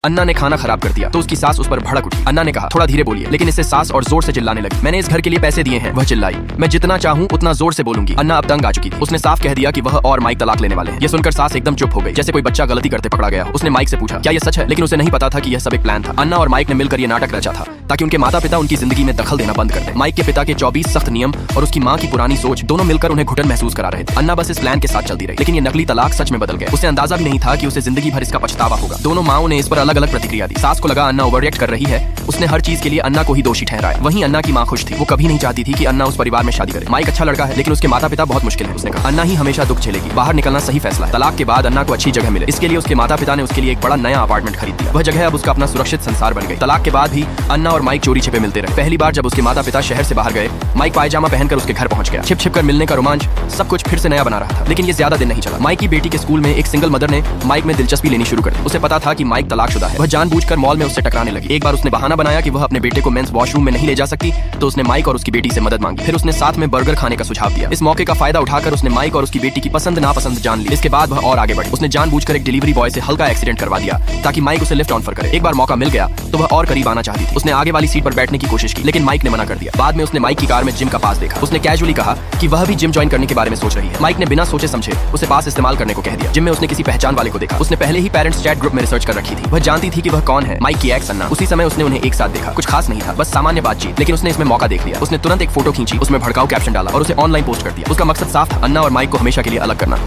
अन्ना ने खाना खराब कर दिया तो उसकी सास उस पर भड़क उठी। अन्ना ने कहा थोड़ा धीरे बोलिए, लेकिन इससे सास और जोर से चिल्लाने लगी। मैंने इस घर के लिए पैसे दिए हैं, वह चिल्लाई। मैं जितना चाहूँ उतना जोर से बोलूंगी। अन्ना अब तंग आ चुकी थी। उसने साफ कह दिया कि वह और माइक तलाक लेने वाले हैं। ये सुनकर सास एकदम चुप हो गई, जैसे कोई बच्चा गलती करते पकड़ा गया। उसने माइक से पूछा क्या ये सच है, लेकिन उसे नहीं पता था कि यह सब एक प्लान था। अन्ना और माइक ने मिलकर यह नाटक रचा था ताकि उनके माता पिता उनकी जिंदगी में दखल देना बंद कर दें। माइक के पिता के 24 सख्त नियम और उसकी माँ की पुरानी सोच दोनों मिलकर उन्हें घुटन महसूस करा रहे थे। अन्ना बस इस प्लान के साथ चलती रही, लेकिन ये नकली तलाक सच में बदल गया। उसे अंदाजा भी नहीं था कि उसे जिंदगी भर इसका पछतावा होगा। दोनों माओं ने इस पर अलग अलग प्रतिक्रिया दी। सास को लगा अन्ना ओवररिएक्ट कर रही है, उसने हर चीज के लिए अन्ना को ही दोषी ठहराया। वहीं अन्ना की माँ खुश थी, वो कभी नहीं चाहती थी कि अन्ना उस परिवार में शादी करे। माइक अच्छा लड़का है, लेकिन उसके माता पिता बहुत मुश्किल है। उसने कहा अन्ना ही हमेशा दुख झेलेगी, बाहर निकलना सही फैसला है। तलाक के बाद अन्ना को अच्छी जगह मिले, इसके लिए उसके माता पिता ने उसके लिए एक बड़ा नया अपार्टमेंट खरीद दिया। वह जगह अब उसका अपना सुरक्षित संसार बन गई। तलाक के बाद भी अन्ना और माइक चोरी छिपे मिलते रहे। पहली बार जब उसके माता पिता शहर से बाहर गए, माइक पायजामा पहनकर उसके घर पहुंच गया। छिप छिप कर मिलने का रोमांच सब कुछ फिर से नया बना रहा था। लेकिन ये ज्यादा दिन नहीं चला। माइक की बेटी के स्कूल में एक सिंगल मदर ने माइक में दिलचस्पी लेनी शुरू कर दी। उसे पता था कि माइक तलाकशुदा है। वह जानबूझकर मॉल में उससे टकराने लगी। एक बार उसने बहाना बनाया कि वह अपने बेटे को मेंस वॉशरूम में नहीं ले जा सकती, तो उसने माइक और उसकी बेटी से मदद मांगी। फिर उसने साथ में बर्गर खाने का सुझाव दिया। इस मौके का फायदा उठाकर उसने माइक और उसकी बेटी की पसंद नापसंद जान ली। इसके बाद वह और आगे बढ़ी। उसने जानबूझकर एक डिलीवरी बॉय से हल्का एक्सीडेंट करवा दिया ताकि माइक उसे लिफ्ट ऑफर करे। एक बार मौका मिल गया तो वह और करीब आना चाहती थी। उसने आगे वाली सीट पर बैठने की कोशिश की, लेकिन माइक ने मना कर दिया। बाद में उसने माइक की कार में जिम का पास देखा। उसने कैजुअली कहा कि वह भी जिम ज्वाइन करने के बारे में सोच रही है। माइक ने बिना सोचे समझे उसे पास इस्तेमाल करने को कह दिया। जिम में उसने किसी पहचान वाले को देखा। उसने पहले ही पेरेंट्स चैट ग्रुप में रिसर्च कर रखी थी। वह जानती थी कि वह कौन है, माइक की एक्स अन्ना। उसी समय उसने उन्हें एक साथ देखा। कुछ खास नहीं था, बस सामान्य बातचीत, लेकिन उसने इसमें मौका देख लिया। उसने तुरंत एक फोटो खींची, उसमें भड़काऊ कैप्शन डाला और उसे ऑनलाइन पोस्ट कर दिया। उसका मकसद साफ था, अन्ना और माइक को हमेशा के लिए अलग करना।